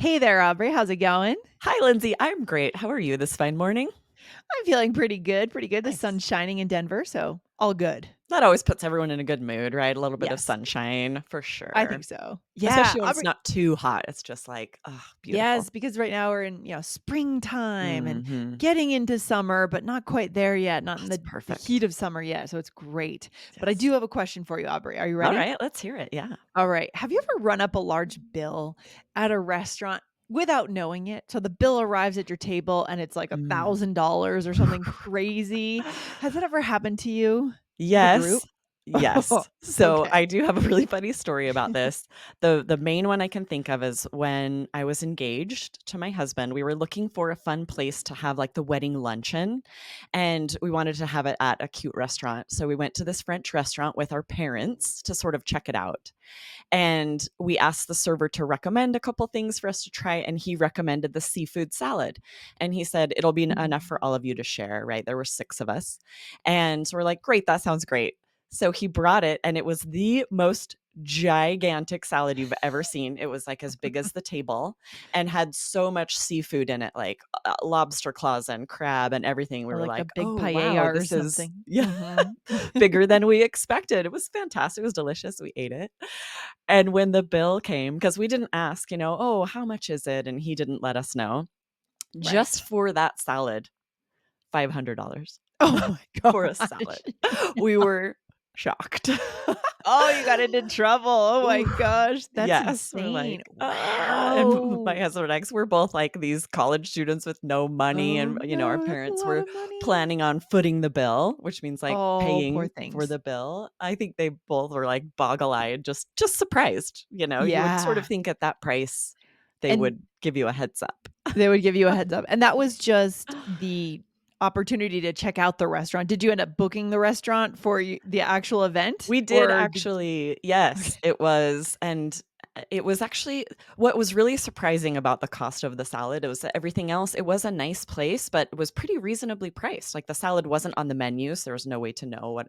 Hey there, Aubrey. How's it going? Hi, Lindsay. I'm great. How are you this fine morning? I'm feeling pretty good. Pretty good. The Nice. sun's shining in Denver, so all good. That always puts everyone in a good mood, right? A little bit of Yes, sunshine for I sure. think so. Yeah, Especially when it's Aubrey. not too hot. It's just like, oh, Yes, beautiful. because right now we're in springtime and Hmm. getting into summer, but not quite there yet. Not in That's the heat perfect. of summer yet. So it's great. But I do Yes. have a question for you, Aubrey. Are you All ready? right, let's hear it. Yeah. All right. Have you ever run up a large bill at a restaurant without knowing it? So the bill arrives at your table and it's like Mm. $1,000 or something crazy. Has that ever happened to you with a group? Yes. Yes. So Okay. I do have a really funny story about this. The main one I can think of is when I was engaged to my husband. We were looking for a fun place to have like the wedding luncheon, and we wanted to have it at a cute restaurant. So we went to this French restaurant with our parents to sort of check it out. And we asked the server to recommend a couple things for us to try, and he recommended the seafood salad. And he said it'll be enough for Mhm. all of you to share, right? There were 6 of us. And so we're like, "Great, that sounds great." So he brought it, and it was the most gigantic salad you've ever seen. It was like as big as the table and had so much seafood in it, like lobster claws and crab and everything. We Or were like a like, big "Oh, wow, paella or this is something. yeah, Mhm. bigger than we expected." It was fantastic. It was delicious. We ate it. And when the bill came, because we didn't ask, "Oh, how much is it?" And he didn't let us know. Just Right. for that salad, $500 Oh my for a gosh. salad. We were shocked. Oh, you got into trouble. Oh my Ooh, gosh. That's yes, we're insane. like, "Ah," and my Wow. husband and I, 'cause we're both, like, these college students with no money, Oh and, our no, that's a parents lot were of money. planning on footing the bill, which means, like, Oh, poor paying for things. the bill. I think they both were, like, boggle-eyed, just surprised, you would sort of Yeah. think at that price, they And would give you a heads up. they would give you a heads up. And that was just the opportunity to check out the restaurant. Did you end up booking the restaurant for the actual event? We did Or did actually, Okay. yes, it was, and, it was actually what was really surprising about the cost of the salad, it was that everything else, it was a nice place, but it was pretty reasonably priced, like, the salad wasn't on the menu, so there was no way to know what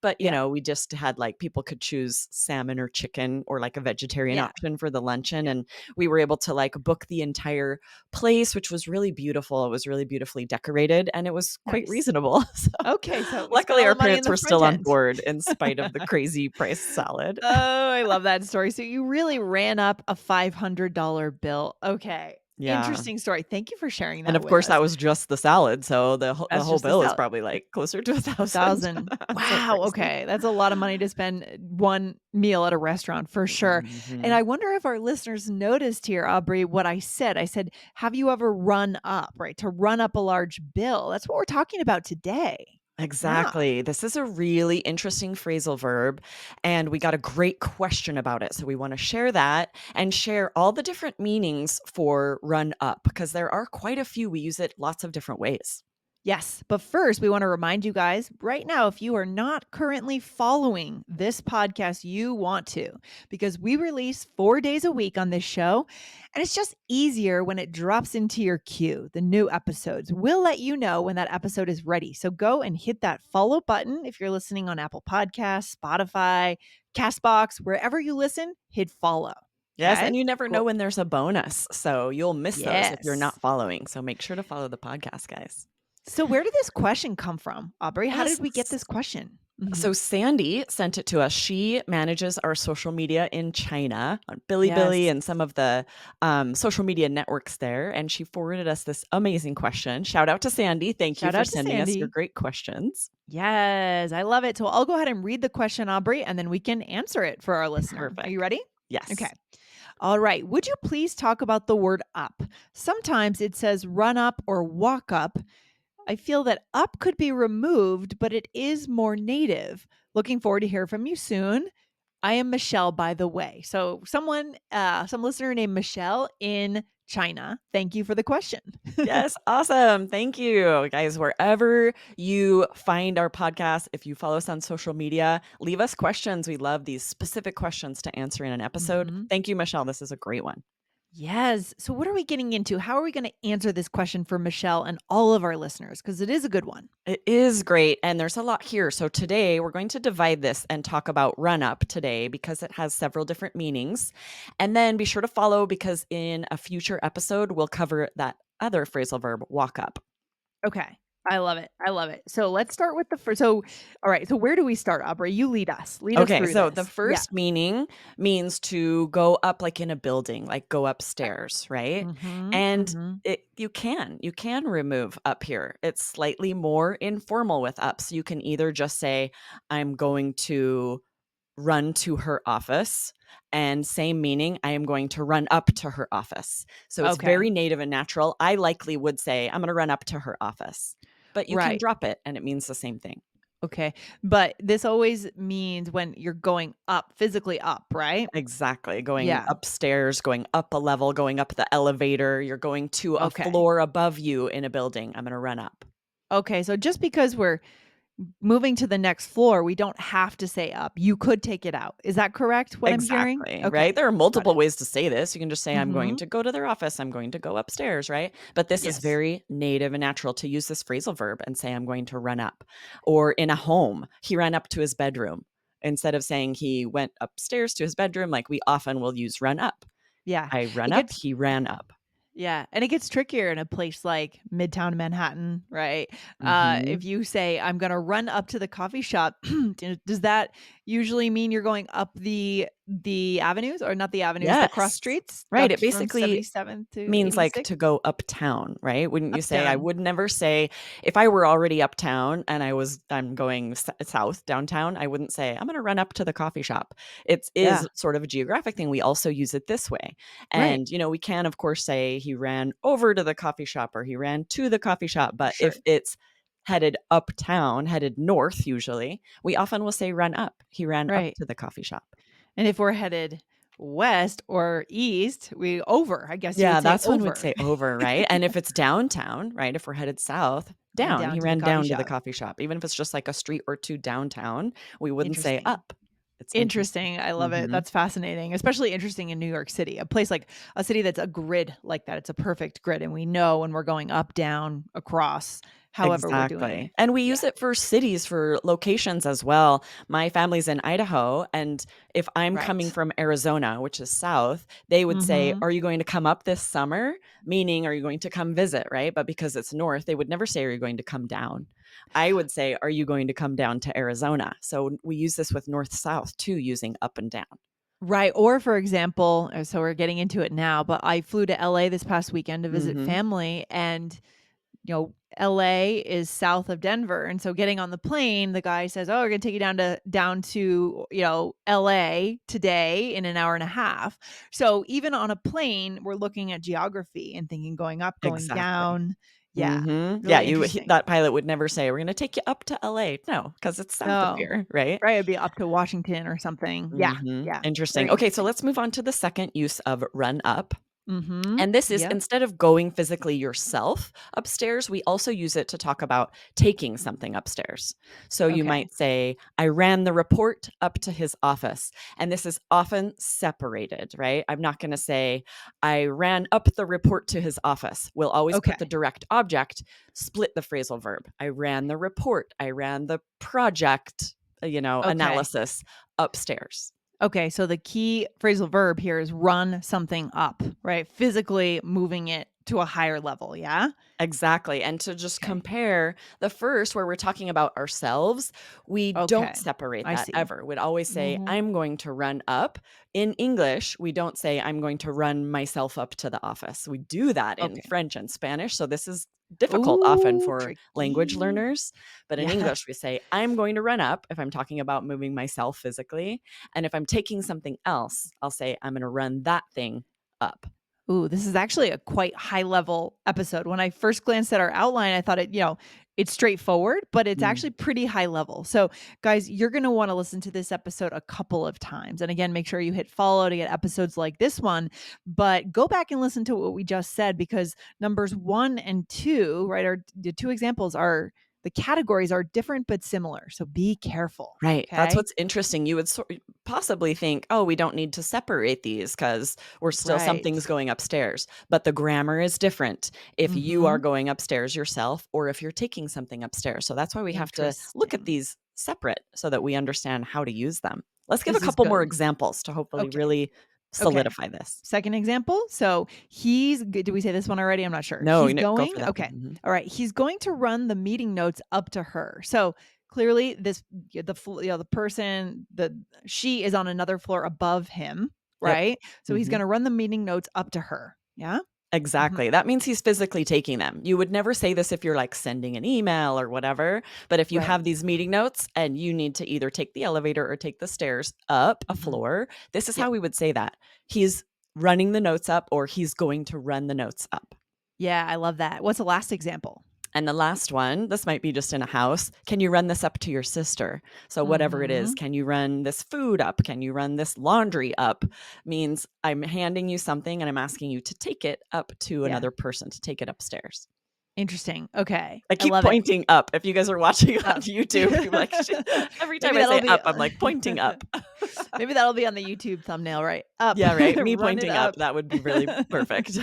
but, Yeah. we just had, like people could choose salmon or chicken or, like, a vegetarian Yeah. option for the luncheon, Yeah. and we were able to, like, book the entire place, which was really beautiful, it was really beautifully decorated, and it was quite Nice. reasonable, so Okay, so we spent luckily, all our the money in parents the were still front on end. board in spite of the crazy price salad. Oh, I love that story. So you really ran up a $500 bill. Okay. Yeah, Interesting story. Thank you for sharing and that of with course, that us. was just the salad, so the That's whole just the bill is salad. probably, like, closer to 1,000. 1,000. So Wow, crazy. okay. That's a lot of money to spend one meal at a restaurant for sure. And Mhm. I wonder if our listeners noticed here, Aubrey, what I said. I said, "Have you ever run up," right? To run up a large bill. That's what we're talking about today. Yeah. Exactly. This is a really interesting phrasal verb, and we got a great question about it, so we wanna share that and share all the different meanings for run up, because there are quite a few, we use it lots of different ways. Yes, but first, we want to remind you guys right now if you are not currently following this podcast, you want to because we release 4 days a week on this show. And it's just easier when it drops into your queue, the new episodes. We'll let you know when that episode is ready. So go and hit that follow button if you're listening on Apple Podcasts, Spotify, Castbox, wherever you listen, hit follow. Yes, Okay. and you never know Cool. when there's a bonus, so you'll miss those if you're Yes. not following, so make sure to follow the podcast, guys. So, where did this question come from, Aubrey? How did Yes, we get this question? so Mhm. Sandy sent it to us. She manages our social media in China on Bilibili Yes. and some of the, social media networks there, and she forwarded us this amazing question. Shout out to Sandy, thank you Shout for out to sending us your Sandy. great questions. Yes, I love it. So I'll go ahead and read the question, Aubrey, and then we can answer it for our listener. Are you Perfect. ready? Okay. Yes. All right. Would you please talk about the word up? Sometimes it says run up or walk up. I feel that up could be removed, but it is more native. Looking forward to hear from you soon. I am Michelle, by the way. So some listener named Michelle in China. Thank you for the question. Yes, awesome. Thank you. Guys, wherever you find our podcast, if you follow us on social media, leave us questions. We love these specific questions to answer in an episode. Mhm. Thank you, Michelle. This is a great one. Yes. So, what are we getting into? How are we going to answer this question for Michelle and all of our listeners? Because it is a good one. It is great, and there's a lot here. So today we're going to divide this and talk about run up today because it has several different meanings. And then be sure to follow because in a future episode we'll cover that other phrasal verb, walk up. Okay. I love it. I love it. So, let's start with the first. So, all right. So, where do we start, Aubrey? You lead us. Lead us Okay, through so the this. Yeah. first meaning means to go up like in a building, like go upstairs, right? Mm-hmm. And Mm-hmm. you can remove up here. It's slightly more informal with up. So you can either just say, I'm going to run to her office, and same meaning, I am going to run up to her office. So it's Okay. very native and natural. I likely would say, I'm going to run up to her office, but you can Right. drop it and it means the same thing. Okay. But this always means when you're going up, physically up, right? Exactly. Going Yeah. upstairs, going up a level, going up the elevator. You're going to a Okay. floor above you in a building. I'm going to run up. Okay. So, just because we're moving to the next floor, we don't have to say up. You could take it out. Is that correct, what I'm hearing? Exactly, right? Okay. There are Got multiple it. ways to say this. You can just say, I'm going Mhm. to go to their office. I'm going to go upstairs, right? But this is Yes. very native and natural to use this phrasal verb and say, I'm going to run up. Or in a home, he ran up to his bedroom. Instead of saying he went upstairs to his bedroom, like we often will use run up. Yeah. I run It up, gets he ran up. Yeah, and it gets trickier in a place like Midtown Manhattan, right? Hmm. If you say, "I'm gonna run up to the coffee shop," does that usually mean you're going up the avenues or not the avenues, the cross Yes. streets Right. up It from basically 77th to means like 86? to go uptown, right? Wouldn't you say I Uptown. would never say if I were already uptown and I'm going south downtown, I wouldn't say I'm going to run up to the coffee shop. It Yeah, is sort of a geographic thing. We also use it this way. right. And we can of course say he ran over to the coffee shop or he ran to the coffee shop, but Sure. if it's headed uptown, headed north usually, we often will say run up. He ran up Right. to the coffee shop. And if we're headed west or east, I guess you would Yeah, say that's when we'd over say over, right? And if it's downtown, right, if we're headed south, and down. down He to the ran coffee down to the shop. coffee shop. Even if it's just like a street or two downtown, we wouldn't say Interesting. up. It's interesting. Interesting, I love it, Mhm. that's fascinating, especially interesting in New York City, a place like a city that's a grid like that, it's a perfect grid, and we know when we're going up, down, across, however we're doing it. Exactly. And we Yeah, use it for cities, for locations as well. My family's in Idaho, and if I'm coming right. from Arizona, which is south, they would say, Mhm. "Are you going to come up this summer?" Meaning, "Are you going to come visit?" Right? But because it's north, they would never say, "Are you going to come down?" I would say, "Are you going to come down to Arizona?" So we use this with north south too, using up and down. Right, or for example, so we're getting into it now, but I flew to LA this past weekend to visit Mhm. family, and LA is south of Denver, and so getting on the plane, the guy says, "Oh, we're gonna take you down to, LA today in an hour and a half." So even on a plane, we're looking at geography and thinking going up, going Exactly. down. Yeah, Mhm. Yeah, really interesting. that pilot would never say, "We're gonna take you up to LA." No, because it's south of No. here, right? Right, it'd be up to Washington or something. Yeah, Mhm. yeah, Interesting. very Okay, so interesting. let's move on to the second use of run up. Mhm. And this is Yep. instead of going physically yourself upstairs, we also use it to talk about taking something upstairs. So you Okay. might say, I ran the report up to his office. And this is often separated, right? I'm not going to say, I ran up the report to his office. We'll always put the Okay. direct object, split the phrasal verb. I ran the report. I ran the project, Okay. analysis upstairs. Okay, so the key phrasal verb here is run something up, right? Physically moving it to a higher level, yeah? Exactly, and to just Okay. compare the first where we're talking about ourselves, we don't Okay. separate I that see. ever. We'd always say, Mhm. "I'm going to run up." In English, we don't say, "I'm going to run myself up to the office." We do that in Okay. French and Spanish, so this is difficult often Ooh, for language tricky. learners, but in Yeah. English, we say, "I'm going to run up," if I'm talking about moving myself physically, and if I'm taking something else, I'll say, "I'm gonna run that thing up." Ooh, this is actually a quite high level episode. When I first glanced at our outline, I thought it's straightforward, but it's Mm. actually pretty high level. So, guys, you're going to want to listen to this episode a couple of times. And again, make sure you hit follow to get episodes like this one, but go back and listen to what we just said because numbers 1 and 2, right, are the two examples are the categories are different but similar. So be careful. Right. That's Okay. what's interesting. You would possibly think, oh, we don't need to separate these because we're still Right. something's going upstairs. But the grammar is different if you are Mm-hmm. going upstairs yourself or if you're taking something upstairs. So that's why we have to look at Interesting. these separate so that we understand how to use them. Let's give a This is couple more good. examples to hopefully Okay. really Okay. solidify this. Second example. So did we say this one already? I'm not sure. No, He's go going. for that one. Okay. All right. He's going to run the meeting notes up to her. So clearly, the person, she is on another floor above him, Yep. right? So he's hmm going to run the meeting notes up to her. Yeah. Hmm. Exactly. That means he's physically taking them. You would never say this if you're like sending an email or whatever. But if you Right. have these meeting notes and you need to either take the elevator or take the stairs up a Hmm. floor, this is Yep. how we would say that. He's running the notes up or he's going to run the notes up. Yeah, I love that. What's the last example? And the last one, this might be just in a house. Can you run this up to your sister? So, whatever it is, Hmm. can you run this food up? Can you run this laundry up? Means I'm handing you something and I'm asking you to take it up to Yeah. another person, to take it upstairs. Interesting. Okay. I I keep love it. pointing up. If you guys are watching on Up. YouTube, you're like, every time Maybe I that'll say be up, I'm like pointing up. maybe that'll be on the YouTube thumbnail, right? Up. Yeah, right. Me Run it pointing up. up. That would be really perfect.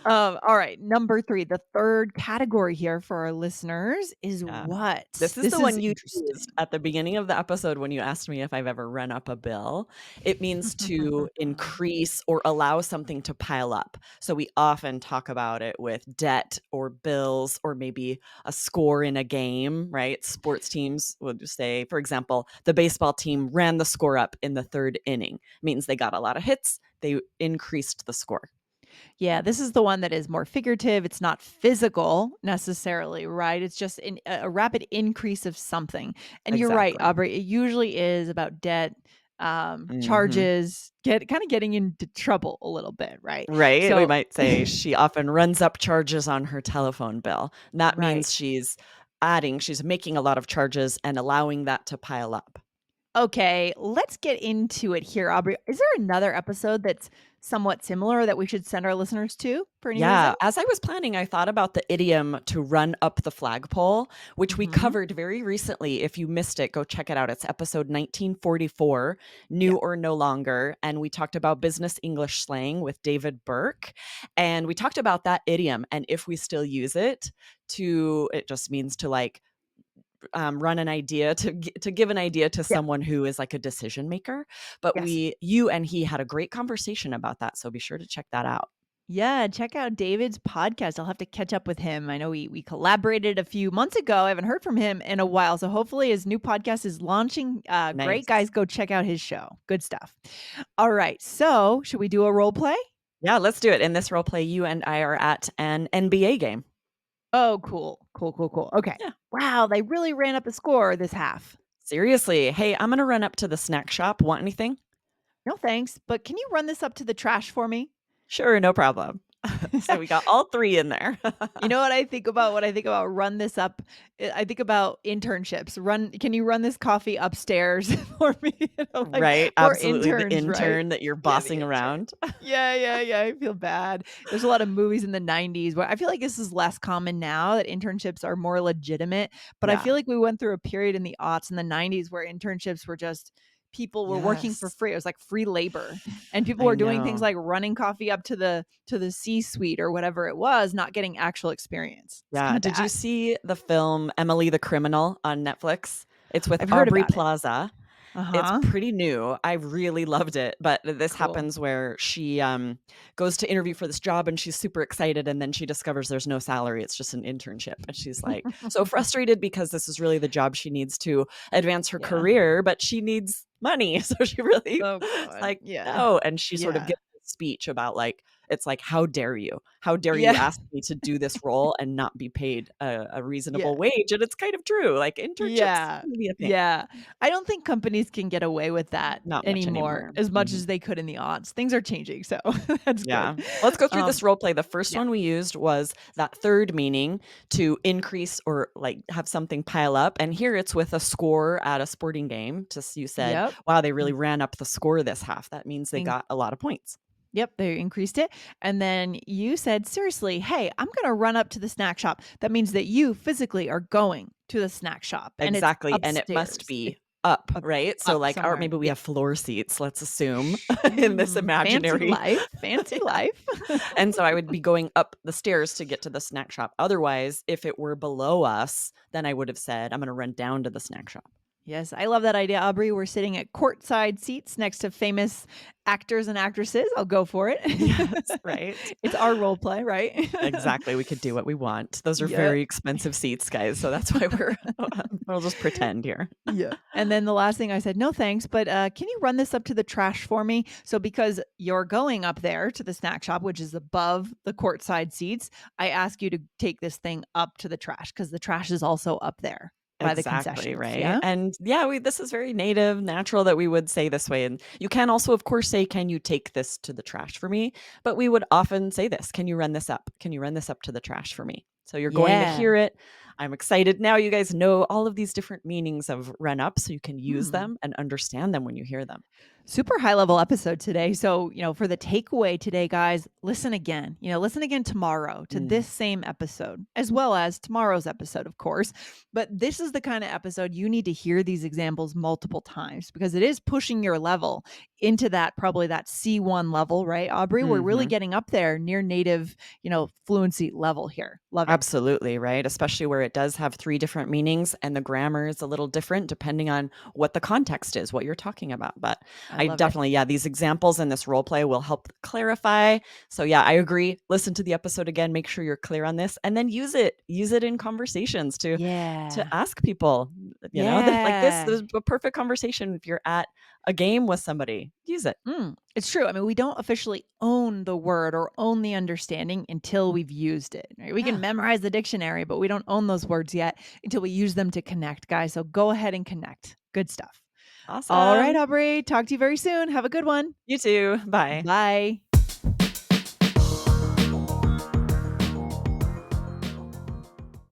All right, number 3, the third category here for our listeners is Yeah. what? This is the This is one you used interesting. at the beginning of the episode when you asked me if I've ever run up a bill. It means to increase or allow something to pile up. So we often talk about it with debt or bills or maybe a score in a game, right? Sports teams would just say, for example, the baseball team ran the score up in the third inning. Means they got a lot of hits, they increased the score. Yeah, this is the one that is more figurative. It's not physical necessarily, right? It's just a rapid increase of something. And you're right, Exactly. Aubrey. It usually is about debt, Mhm. charges, kind of getting into trouble a little bit, right? Right? We So, might say she often runs up charges on her telephone bill. And that right. means she's making a lot of charges and allowing that to pile up. Okay, let's get into it here, Aubrey. Is there another episode that's somewhat similar that we should send our listeners to for any reason? Yeah, as I was planning, I thought about the idiom to run up the flagpole, which we Mhm. covered very recently. If you missed it, go check it out. It's episode 1944, Yeah. New or No Longer. And we talked about business English slang with David Burke. And we talked about that idiom and if we still use it, it just means to like run an idea to give an idea to Yep. someone who is like a decision maker. But Yes. you and he had a great conversation about that. So be sure to check that out. Yeah, check out David's podcast. I'll have to catch up with him. I know we collaborated a few months ago. I haven't heard from him in a while. So hopefully his new podcast is launching. Great Nice. guys, go check out his show. Good stuff. All right. So should we do a role play? Yeah, let's do it. In this role play, you and I are at an NBA game. Oh, cool. Cool, cool, cool. Okay. Yeah. Wow, they really ran up the score this half. Seriously. Hey, I'm gonna run up to the snack shop. Want anything? No thanks, but can you run this up to the trash for me? Sure, no problem. So we got all three in there. You know what I think about when I think about run this up? I think about internships. Can you run this coffee upstairs for me? Like Right? for Absolutely. The interns, right? intern that you're Yeah, the bossing intern. around. Yeah, yeah, yeah. I feel bad. There's a lot of movies in the 90s where I feel like this is less common now that internships are more legitimate. But I Yeah. feel like we went through a period in the aughts in the 90s where internships were just people were working for Yes. free. It was like free labor. And people I were doing things know. like running coffee up to the C-suite or whatever it was, not getting actual experience. It's Yeah. kind of Did you bad. see the film Emily the Criminal on Netflix? It's with I've heard Aubrey about it. Plaza. It's Uh-huh. pretty new. I really loved it, but this Cool. happens where she, goes to interview for this job and she's super excited, and then she discovers there's no salary, it's just an internship, and she's, like, so frustrated because this is really the job she needs to advance her Yeah. career, but she needs money, so she really Oh is god. like, Yeah. "No," and she sort of Yeah. gives a speech about, like it's like, "How dare you? How dare you Yeah. ask me to do this role and not be paid a Yeah. reasonable wage?" And it's kind of true, like, internships Yeah. can be a thing. Yeah. I don't think companies can get away with that Not much anymore anymore. as much Mhm. as they could in the aughts. Things are changing, so that's good. Yeah. Let's go through this Um, role play. The first yeah. one we used was that third meaning to increase or like have something pile up. And here it's with a score at a sporting game. Just you said, Yep. wow, they really Mm, ran up the score this half. That means they and got a lot of points. Yep, they increased it. And then you said, seriously, hey, I'm going to run up to the snack shop. That means that you physically are going to the snack shop and it's Exactly, and it must upstairs. It's be up, up, right? So, up like, or somewhere. maybe we Yeah. have floor seats, let's assume, in this Fancy imaginary. life. Fancy Yeah, life. and so I would be going up the stairs to get to the snack shop. Otherwise, if it were below us, then I would have said, "I'm gonna run down to the snack shop." Yes, I love that idea, Aubrey. We're sitting at courtside seats next to famous actors and actresses. I'll go for it. Yes, right? It's our role play, right? Exactly, we could do what we want. Those are Yep. very expensive seats, guys, so that's why we're we'll just pretend here. Yeah. And then the last thing I said, no thanks, but can you run this up to the trash for me? So, because you're going up there to the snack shop, which is above the courtside seats, I ask you to take this thing up to the trash because the trash is also up there by the Exactly, concessions. right? Yeah. And yeah, we this is very native, natural that we would say this way. And you can also, of course, say, "Can you take this to the trash for me?" But we would often say this, "Can you run this up? Can you run this up to the trash for me?" So you're going to Yeah. hear it. I'm excited. Now you guys know all of these different meanings of run up, so you can use Hmm. them and understand them when you hear them. Super high level episode today. So, for the takeaway today, guys, listen again. Listen again tomorrow to Mm, this same episode, as well as tomorrow's episode, of course. But this is the kind of episode you need to hear these examples multiple times because it is pushing your level into that probably that C1 level, right, Aubrey? We're really mhm. getting up there near native, fluency level here. Love it. Absolutely, right? Especially where it does have 3 different meanings and the grammar is a little different depending on what the context is, what you're talking about. But I I love it. definitely yeah, these examples and this role play will help clarify. So yeah, I agree. Listen to the episode again, make sure you're clear on this, and then use it. Use it in conversations to Yeah. ask people, that like this Yeah. is a perfect conversation if you're at a game with somebody. Use it. It's true. I mean, we don't officially own the word or own the understanding until we've used it. Right? We can Yeah. memorize the dictionary, but we don't own those words yet until we use them to connect, guys. So go ahead and connect. Good stuff. All right, Awesome. Aubrey. Talk to you very soon. Have a good one. You too. Bye. Bye.